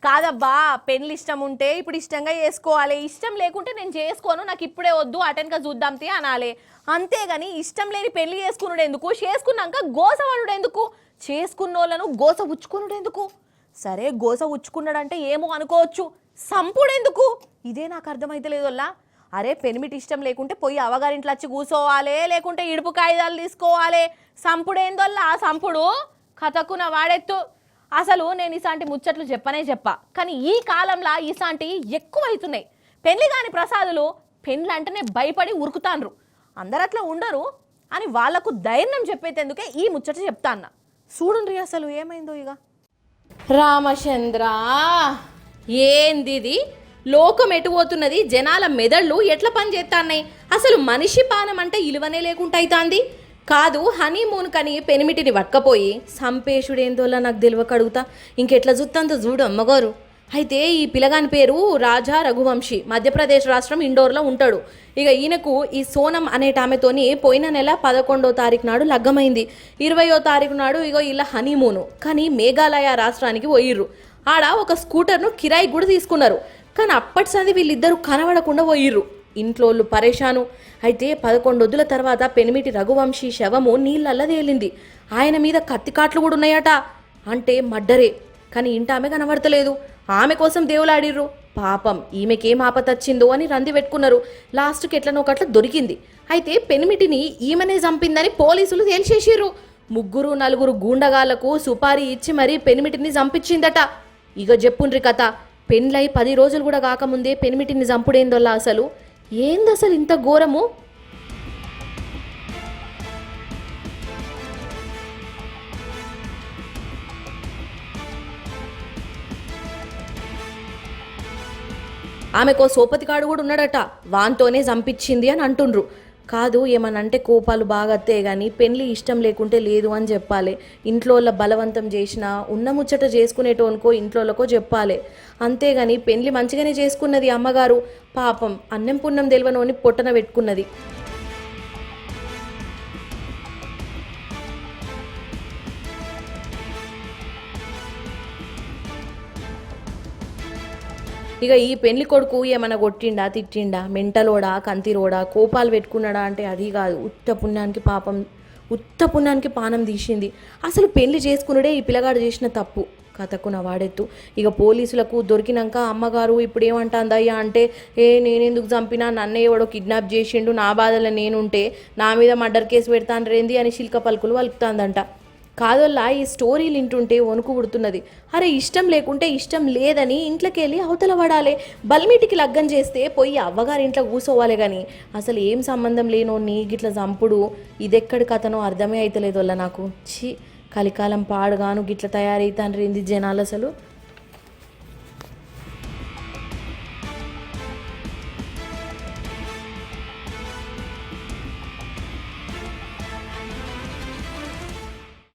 కాదబ్బా, పెళ్ళి ఇష్టం ఉంటే ఇప్పుడు ఇష్టంగా చేసుకోవాలి, ఇష్టం లేకుంటే నేను చేసుకోను, నాకు ఇప్పుడే వద్దు అటెన్గా చూద్దాం అనాలి. అంతేగాని ఇష్టం లేని పెళ్లి చేసుకున్నాడు ఎందుకు, చేసుకున్నాక గోసవాడు ఎందుకు, చేసుకున్నోళ్ళను గోస ఉచ్చుకున్నాడు ఎందుకు? సరే గోస ఉచ్చుకున్నాడంటే ఏమో అనుకోవచ్చు, సంపుడెందుకు? ఇదే నాకు అర్థమైతే లేదోల్లా. అరే పెనిమిటి ఇష్టం లేకుంటే పోయి అవగారింట్లో వచ్చి కూర్చోవాలి, లేకుంటే ఇడుపు కాగితాలు తీసుకోవాలి. సంపుడేందోల్లా ఆ సంపుడు కథకున వాడెత్తు. అసలు నేను ఇసాంటి ముచ్చట్లు చెప్పా, కానీ ఈ కాలంలో ఇసాంటి ఎక్కువ అవుతున్నాయి. పెళ్లి కాని ప్రసాదులు పెళ్ళంటేనే భయపడి ఉరుకుతాన్రు. అందరు అట్లా ఉండరు అని వాళ్లకు ధైర్యం చెప్పేందుకే ఈ ముచ్చట చెప్తా అన్న. చూడుండ్రి అసలు ఏమైందో. ఇక రామచంద్ర, ఏందిది? లోకం ఎటుపోతున్నది? జనాల మెదళ్ళు ఎట్లా పని చేస్తాన్నాయి? అసలు మనిషి పానం అంటే ఇలువనే లేకుండా అవుతాంది. కాదు హనీమూన్ కని పెనిమిటిని పట్టకపోయి సంపేషుడేందోలా నాకు తెలియకడుగుతా. ఇంకెట్లా చూస్తుందో చూడు అమ్మగారు. అయితే ఈ పిల్లగాని పేరు రాజా రఘువంశీ, మధ్యప్రదేశ్ రాష్ట్రం ఇండోర్లో ఉంటాడు. ఇక ఈయనకు ఈ సోనం అనేటామెతోని పోయిన నెల 11వ తారీఖు నాడు లగ్గమైంది. 20వ తారీఖు నాడు ఇగో ఇలా హనీమూను. కానీ మేఘాలయ రాష్ట్రానికి పోయిర్రు. ఆడ ఒక స్కూటర్ను కిరాయి కూడా తీసుకున్నారు. కానీ అప్పటి సంది వీళ్ళిద్దరూ కనబడకుండా పోయిర్రు. ఇంట్లోళ్ళు పరేషాను. అయితే 11 రోజుల తర్వాత పెనిమిటి రఘువంశీ శవము నీళ్ళల్లా తేలింది. ఆయన మీద కత్తికాట్లు కూడా ఉన్నాయట. అంటే మడ్డరే. కానీ ఇంట ఆమె కనబడతలేదు. ఆమె కోసం దేవులాడిర్రు. పాపం ఈమెకేం ఆపతచ్చిందో అని రంది పెట్టుకున్నారు. లాస్ట్కి ఎట్లనోకట్లా దొరికింది. అయితే పెనిమిటిని ఈమెనే చంపిందని పోలీసులు తేల్చేసిర్రు. 3-4 గూండగాళ్లకు సుపారీ ఇచ్చి మరీ పెనిమిటిని చంపించిందట. ఇక చెప్పుండ్రి కథ. పెండ్లై 10 రోజులు కూడా కాకముందే పెనిమిటిని చంపుడేందోల్లా. అసలు ఏందసలు ఇంత ఘోరము? ఆమెకో సోపతికాడు కూడా ఉన్నాడట, వాంతోనే చంపించింది అని అంటుండ్రు. కాదు ఏమనంటే కోపాలు బాగత్తే కానీ పెళ్లి ఇష్టం లేకుంటే లేదు అని చెప్పాలి. ఇంట్లో బలవంతం చేసినా ఉన్న ముచ్చట చేసుకునేటోనుకో ఇంట్లోకో చెప్పాలి. అంతేగాని పెళ్లి మంచిగానే చేసుకున్నది అమ్మగారు. పాపం అన్నం పుణ్యం తెలివనోని పొట్టన పెట్టుకున్నది. ఇక ఈ పెళ్లి కొడుకు ఏమన్నా కొట్టిండా, తిట్టిండా, మెంటలోడా, కంతిరోడా, కోపాలు పెట్టుకున్నాడా అంటే అది కాదు. ఉత్త పుణ్యానికి పానం తీసింది. అసలు పెళ్లి చేసుకున్నాడే ఈ పిల్లగాడు చేసిన తప్పు. కథకున వాడెత్తు. ఇక పోలీసులకు దొరికినాక అమ్మగారు ఇప్పుడు ఏమంటాందయ్యా అంటే, నేనెందుకు చంపినా, నన్నే ఎవడో కిడ్నాప్ చేసిండు, నా బాధలో నేనుంటే నా మీద మర్డర్ కేసు పెడతాను రేంది అని శిల్క పలుకులు వలుకుతాందంట. కాదోల్లా ఈ స్టోరీలు వింటుంటే వణుకు పుడుతున్నది. అరే ఇష్టం లేకుంటే ఇష్టం లేదని ఇంట్లోకి వెళ్ళి అవతల పడాలి. బల్మీటికి లగ్గం చేస్తే పోయి అవ్వగారింట్లో కూసోవాలి. కానీ అసలు ఏం సంబంధం లేనో నీ గిట్ల చంపుడు ఇదెక్కడి కథనో అర్థమే అవుతలేదోల్లా నాకు. కలికాలం పాడుగాను గిట్ల తయారైతాను రేంది జనాలు అసలు.